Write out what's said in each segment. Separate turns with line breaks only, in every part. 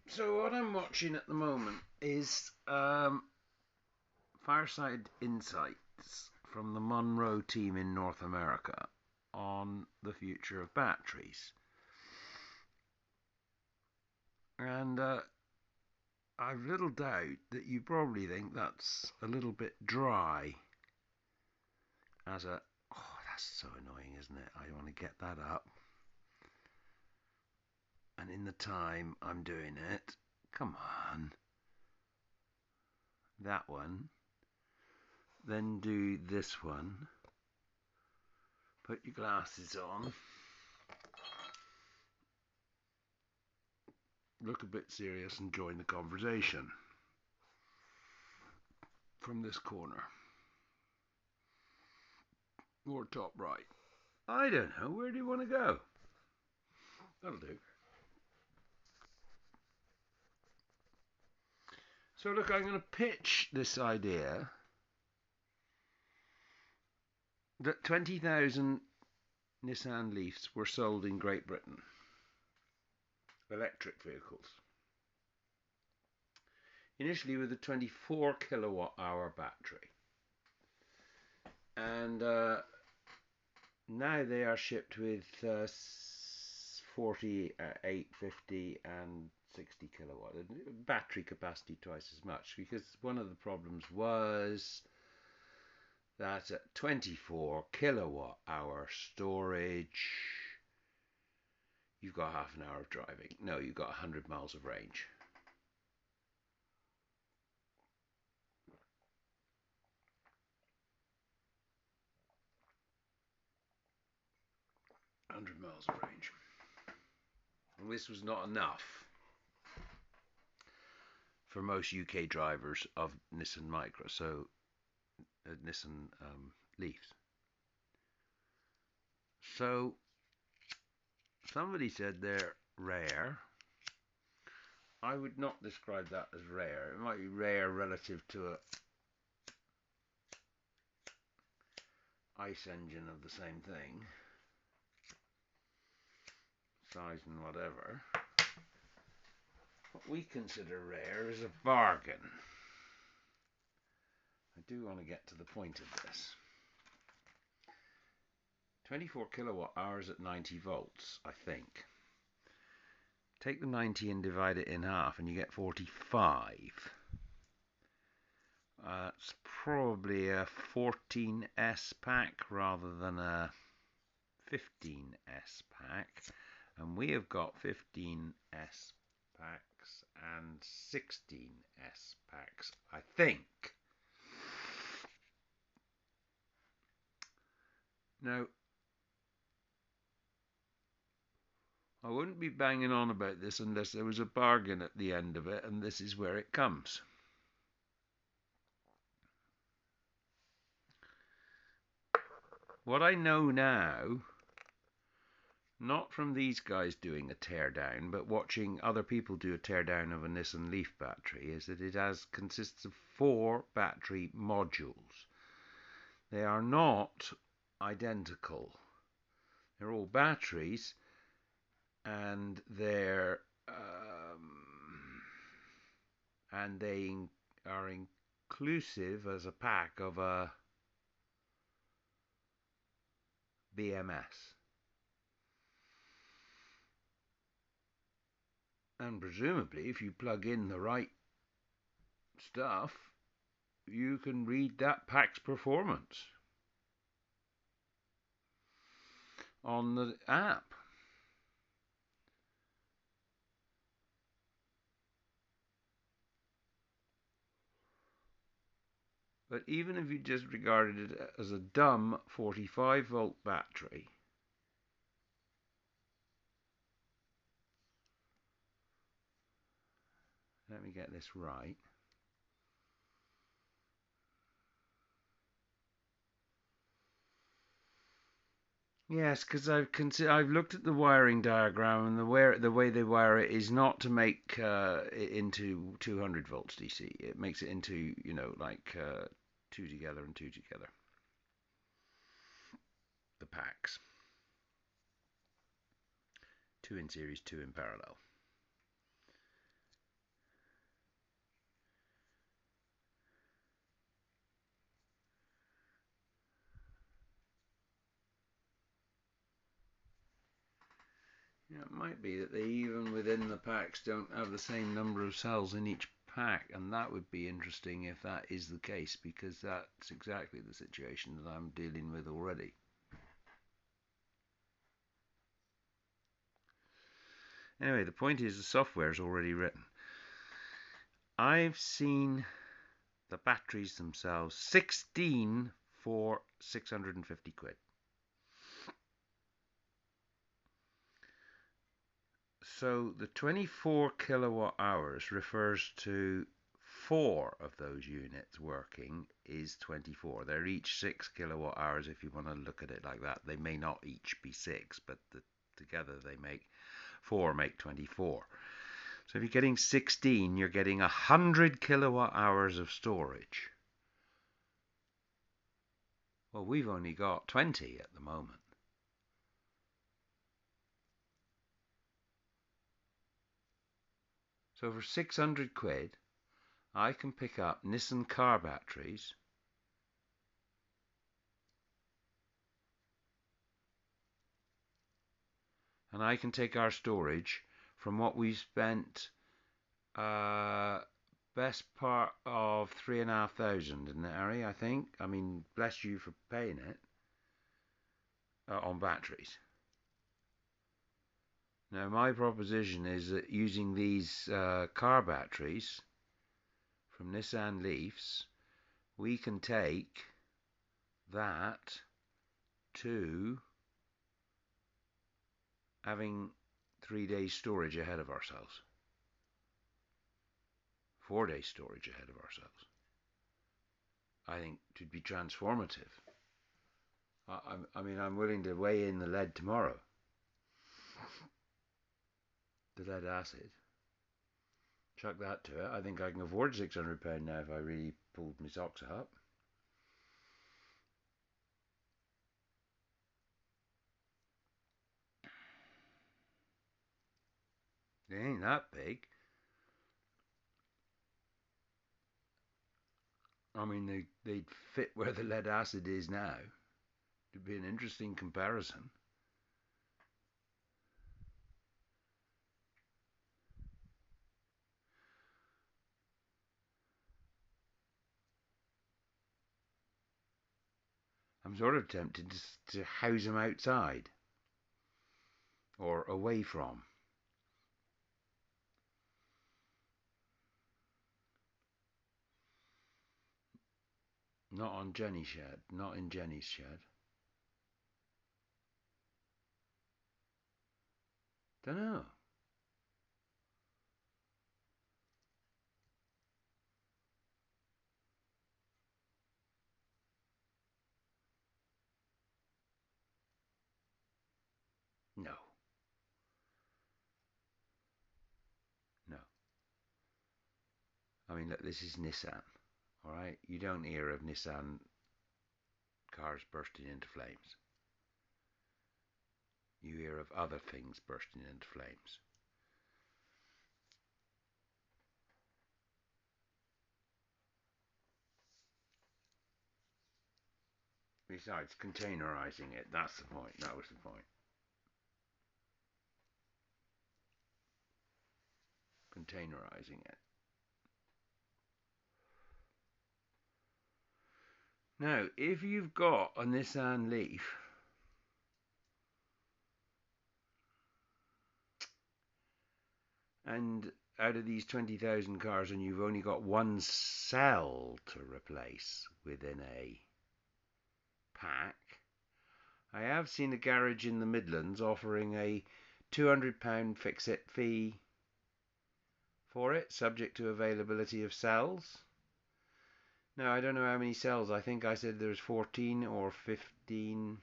So what I'm watching at the moment is Fireside Insights from the Monroe team in North America on the future of batteries. And I've little doubt that you probably think that's a little bit dry as a... Oh, that's so annoying, isn't it? I want to get that up. And in the time I'm doing it, come on. That one. Then do this one. Put your glasses on. Look a bit serious and join the conversation from this corner or top right. I don't know. Where do you want to go? That'll do. So look, I'm going to pitch this idea that 20,000 Nissan Leafs were sold in Great Britain, electric vehicles, initially with a 24 kilowatt hour battery, and now they are shipped with 48, 50 and 60 kilowatt battery capacity, twice as much, because one of the problems was that at 24 kilowatt hour storage you've got half an hour of driving. No, you've got 100 miles of range. Miles of range. And this was not enough for most UK drivers of Nissan Micra, so Nissan Leafs. So somebody said they're rare. I would not describe that as rare. It might be rare relative to a ICE engine of the same thing, size and whatever. What we consider rare is a bargain. I do want to get to the point of this. 24 kilowatt hours at 90 volts, I think. Take the 90 and divide it in half and you get 45. It's probably a 14S pack rather than a 15S pack. And we have got 15S packs and 16S packs, I think. Now, I wouldn't be banging on about this unless there was a bargain at the end of it, and this is where it comes. What I know now, not from these guys doing a teardown, but watching other people do a teardown of a Nissan Leaf battery, is that it consists of 4 battery modules. They are not identical. They're all batteries, and they are inclusive as a pack of a BMS. And presumably, if you plug in the right stuff, you can read that pack's performance on the app. But even if you just regarded it as a dumb 45 volt battery, let me get this right. Yes, because I've looked at the wiring diagram, and the way they wire it is not to make it into 200 volts DC. It makes it into, like 2 together and 2 together. The packs. 2 in series, 2 in parallel. It might be that they, even within the packs, don't have the same number of cells in each pack, and that would be interesting if that is the case, because that's exactly the situation that I'm dealing with already. Anyway, the point is the software is already written. I've seen the batteries themselves, 16 for 650 quid. So the 24 kilowatt hours refers to 4 of those units working is 24. They're each 6 kilowatt hours if you want to look at it like that. They may not each be 6, but together they make 4 make 24. So if you're getting 16, you're getting 100 kilowatt hours of storage. Well, we've only got 20 at the moment. So for 600 quid, I can pick up Nissan car batteries and I can take our storage from what we spent best part of 3,500 in the area, I think. I mean, bless you for paying it on batteries. Now, my proposition is that using these car batteries from Nissan Leafs, we can take that to having 3 days storage ahead of ourselves. 4 days storage ahead of ourselves. I think it would be transformative. I mean, I'm willing to weigh in the lead tomorrow. The lead acid. Chuck that to it. I think I can afford £600 now if I really pulled my socks up. They ain't that big. I mean, they'd fit where the lead acid is now. It'd be an interesting comparison. I'm sort of tempted to house them outside or away from. Not on Jenny's shed. Not in Jenny's shed. Don't know. No. No. I mean, look, this is Nissan. All right? You don't hear of Nissan cars bursting into flames. You hear of other things bursting into flames. Besides, containerizing it, that's the point. That was the point. Containerizing it. Now, if you've got a Nissan Leaf, and out of these 20,000 cars, and you've only got one cell to replace within a pack, I have seen a garage in the Midlands offering a £200 fix-it fee for it, subject to availability of cells. Now, I don't know how many cells. I think I said there's 14 or 15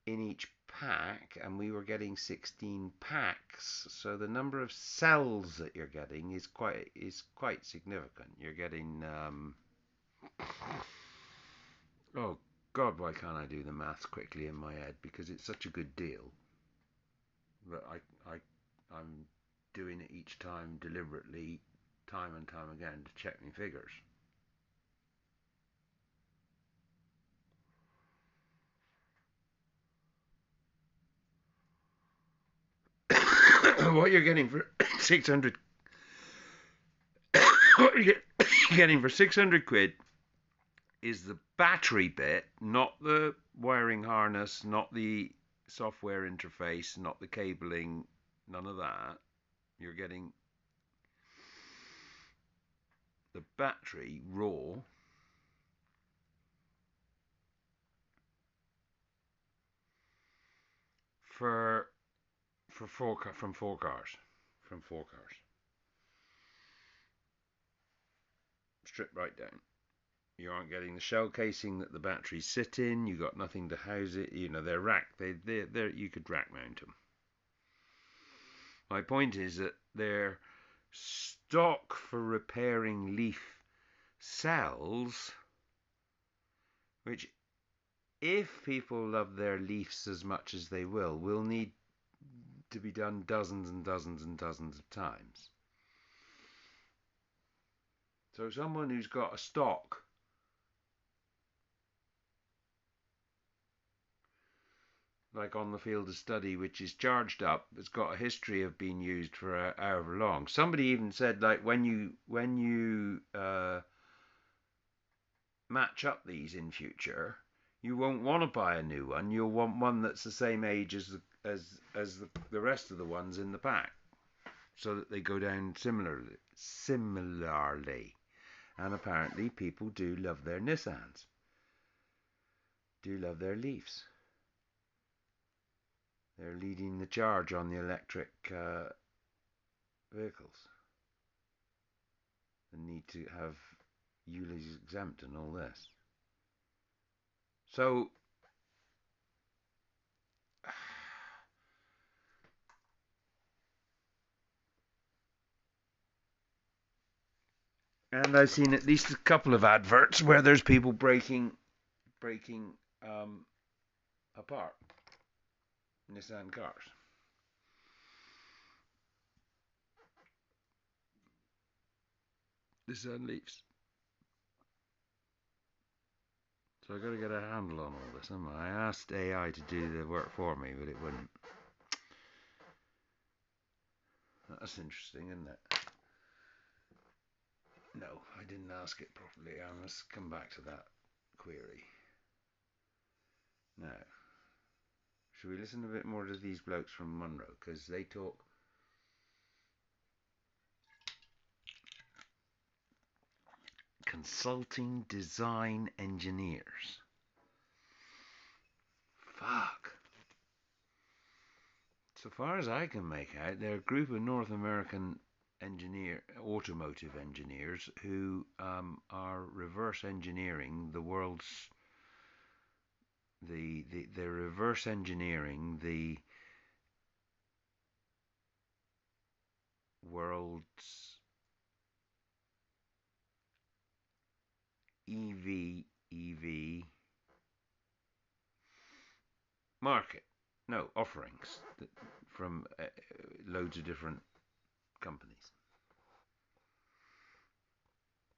in each pack, and we were getting 16 packs. So the number of cells that you're getting is quite significant. You're getting oh God, why can't I do the maths quickly in my head? Because it's such a good deal that I'm doing it each time deliberately, time and time again, to check my figures. what you're getting for 600 what you're getting for 600 quid is the battery bit, not the wiring harness, not the software interface, not the cabling, none of that. You're getting the battery raw from four cars. Stripped right down. You aren't getting the shell casing that the batteries sit in. You got nothing to house it. You know, they're rack. They're you could rack mount them. My point is that their stock for repairing leaf cells, which, if people love their leaves as much as they will need to be done dozens and dozens and dozens of times. So someone who's got a stock like on the field of study, which is charged up, it's got a history of being used for however long. Somebody even said, like, when you match up these in future, you won't want to buy a new one. You'll want one that's the same age as the rest of the ones in the pack, so that they go down similarly. And apparently people do love their Nissans, do love their Leafs. They're leading the charge on the electric vehicles. The need to have ULEZ exempt and all this. So and I've seen at least a couple of adverts where there's people breaking apart Nissan cars. Nissan Leafs. So I got to get a handle on all this, haven't I? I asked AI to do the work for me, but it wouldn't. That's interesting, isn't it? No, I didn't ask it properly. I must come back to that query. Now, should we listen a bit more to these blokes from Munro? Because they talk consulting design engineers. Fuck. So far as I can make out, they're a group of North American automotive engineers who are reverse engineering the world's they're reverse engineering the world's EV market. No, offerings from loads of different companies.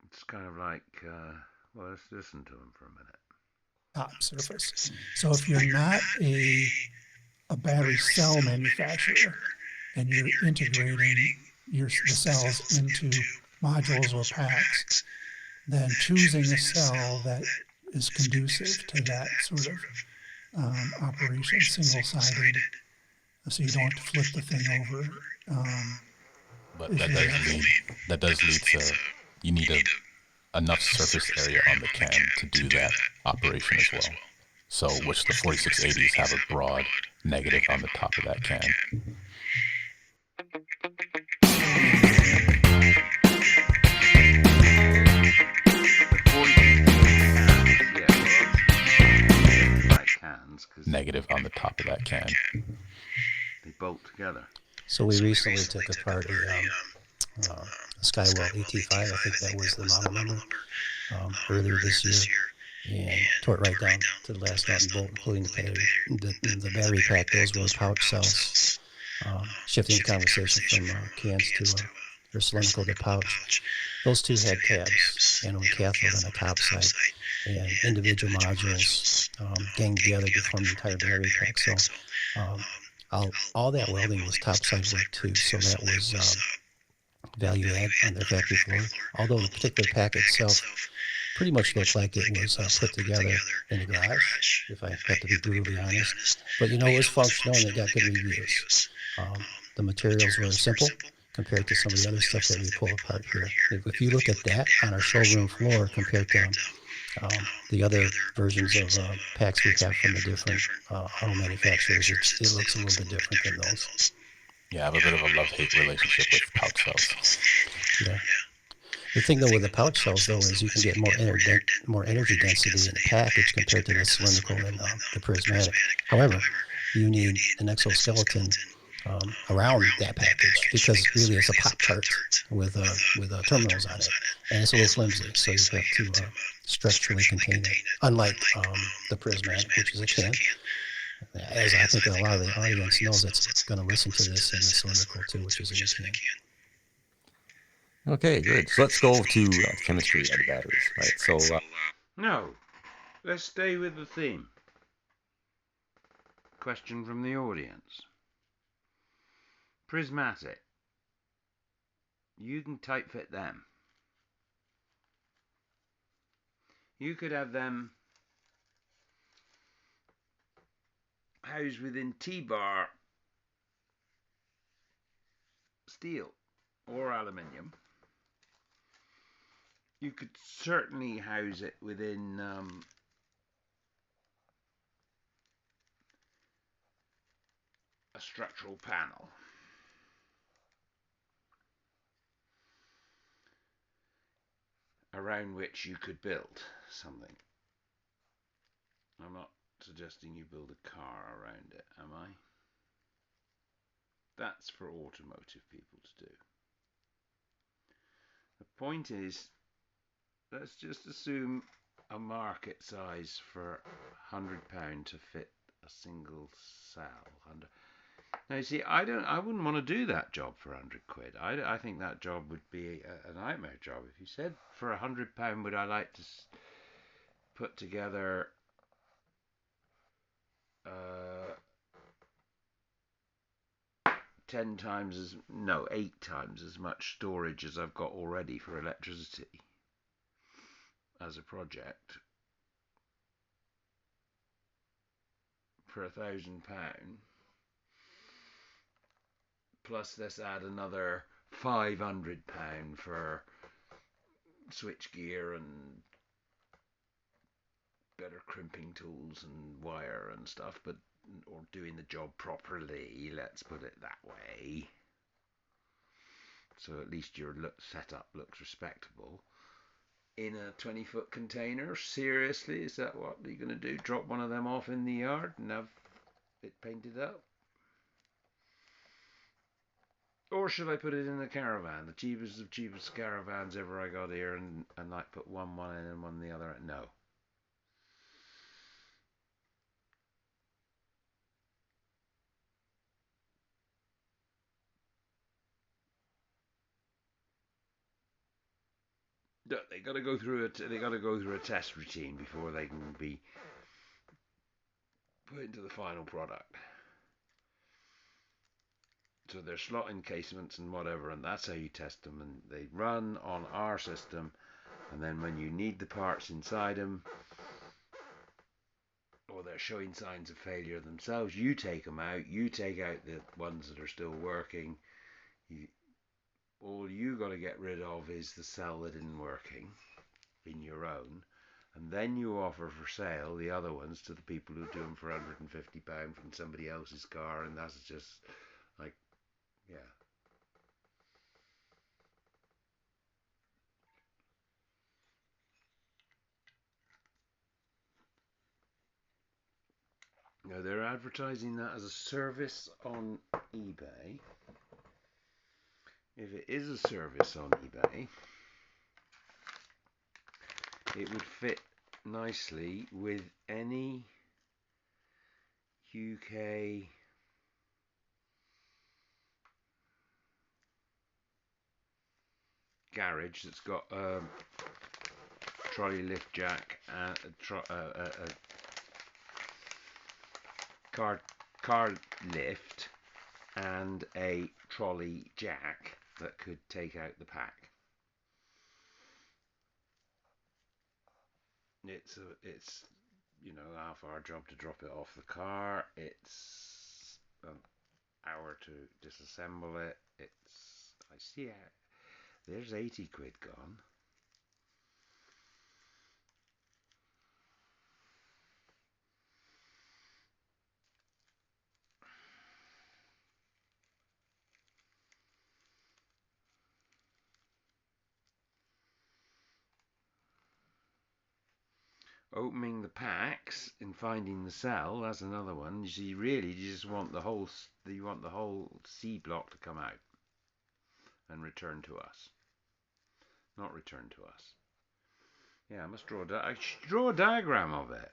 It's kind of like, well, let's listen to them for a minute.
Top surface. So if you're not a battery cell manufacturer and you're integrating the cells into modules or packs, then choosing a cell that is conducive to that sort of operation, single-sided, so you don't have to flip the thing over.
But that does lead to you need enough surface area on the can to do that operation as well. So, which the 4680s have a broad negative on the top of that can. Negative on the top of that can.
They bolt together.
So we recently took apart a Skywell ET5, I think that was the model number, earlier this year, and tore it right down to the last nut and bolt, including the battery pack. Those were pouch cells. Shifting the conversation from cans to or cylindrical to pouch. Those two had tabs, anode cathode on the top side, and individual modules ganged together to form the entire battery pack. So all that welding was topside work too, so that was value add on their factory floor. Although the particular pack itself pretty much looked like it was put together in a garage, if I have to be brutally honest. But you know, it was functional and it got good reviews. The materials were simple compared to some of the other stuff that we pull apart here. If you look at that on our showroom floor compared to the other versions of packs we have from the different auto manufacturers, it looks a little bit different than those.
Yeah, I have a bit of a love-hate relationship with pouch cells.
Yeah. The thing though with the pouch cells though is you can get more energy density in the package compared to the cylindrical and the prismatic. However, you need an exoskeleton around that package because really it's a pop tart with terminals on it, and it's a little flimsy, so you have to structurally contain it. Unlike the prismatic, which is a can. As I think a lot of the audience knows that's going to listen to this, and the cylindrical too, which is a can.
Okay, good. So let's go to chemistry of the batteries, right? So
No, let's stay with the theme. Question from the audience. Prismatic. You can tight fit them. You could have them housed within T-bar steel or aluminium. You could certainly house it within a structural panel. Around which you could build something. I'm not suggesting you build a car around it, am I? That's for automotive people to do. The point is, let's just assume a market size for £100 to fit a single cell. Now, you see, I wouldn't want to do that job for £100. I think that job would be a nightmare job. If you said for £100, would I like to put together 8 times as much storage as I've got already for electricity as a project for £1,000, plus let's add another £500 for switchgear and better crimping tools and wire and stuff, but or doing the job properly, let's put it that way. So at least your setup looks respectable. In a 20-foot container, seriously, is that what you're going to do? Drop one of them off in the yard and have it painted up? Or should I put it in a caravan, the cheapest of cheapest caravans ever I got here, and like put one in and one in the other? No. They got to go through a test routine before they can be put into the final product. So they're slot encasements and whatever, and that's how you test them, and they run on our system, and then when you need the parts inside them, or they're showing signs of failure themselves, you take them out, you take out the ones that are still working. All you got to get rid of is the cell that isn't working in your own, and then you offer for sale the other ones to the people who do them for £150 from somebody else's car, and that's just like, yeah. Now they're advertising that as a service on eBay. If it is a service on eBay, it would fit nicely with any UK garage that's got a trolley lift jack and a car car lift and a trolley jack that could take out the pack. It's half our job to drop it off the car. It's an hour to disassemble it. I see it. There's 80 quid gone. Opening the packs and finding the cell, that's another one. You see, really, you just want the whole C block to come out and return to us. Not return to us. Yeah, I must draw a diagram of it.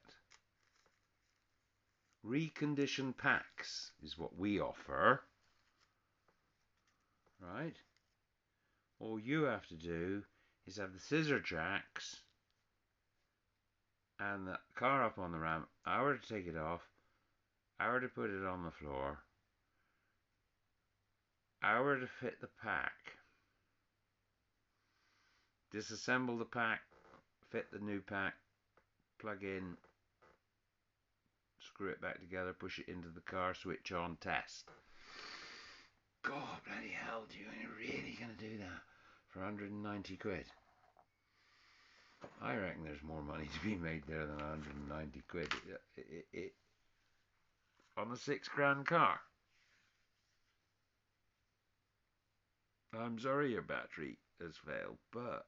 Reconditioned packs is what we offer, right? All you have to do is have the scissor jacks and the car up on the ramp, hour to take it off, hour to put it on the floor, hour to fit the pack, disassemble the pack, fit the new pack, plug in, screw it back together, push it into the car, switch on, test. God, bloody hell, you're really going to do that for 190 quid? I reckon there's more money to be made there than 190 quid on a £6,000 car. I'm sorry your battery has failed, but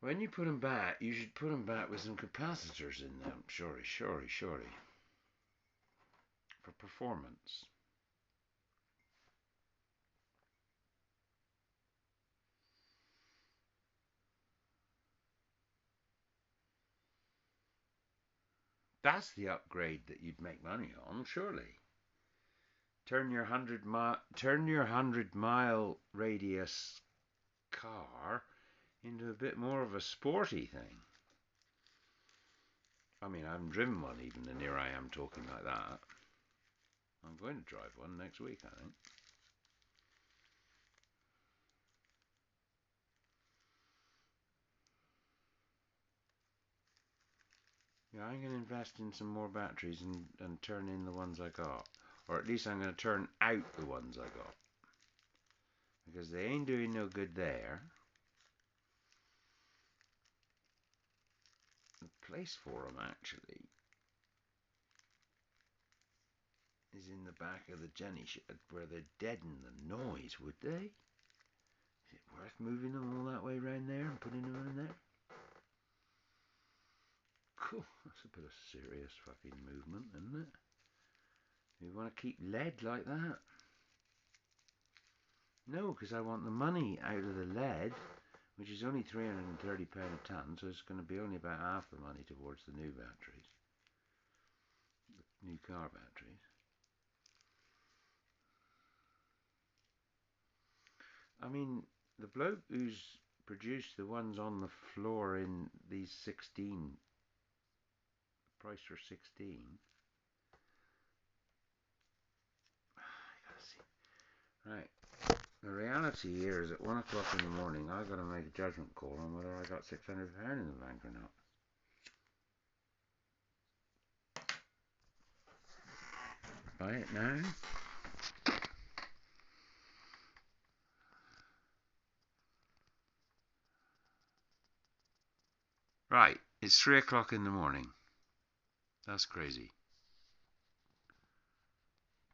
when you put them back, you should put them back with some capacitors in them. Surely. For performance. That's the upgrade that you'd make money on, surely. Turn your 100-mile radius car into a bit more of a sporty thing. I mean, I haven't driven one even, and here I am talking like that. I'm going to drive one next week, I think. Yeah, I'm going to invest in some more batteries and turn in the ones I got. Or at least I'm going to turn out the ones I got. Because they ain't doing no good there. The place for them, actually, is in the back of the Jenny shed, where they'd deaden the noise, would they? Is it worth moving them all that way round there and putting them in there? Cool, that's a bit of serious fucking movement, isn't it? You want to keep lead like that? No, because I want the money out of the lead, which is only £330 a tonne, so it's going to be only about half the money towards the new batteries, the new car batteries. I mean, the bloke who's produced the ones on the floor in these 16, price for 16. I gotta see. Right. The reality here is at 1 o'clock in the morning, I've got to make a judgment call on whether I got £600 in the bank or not. Buy it now? Right, it's 3 o'clock in the morning. That's crazy.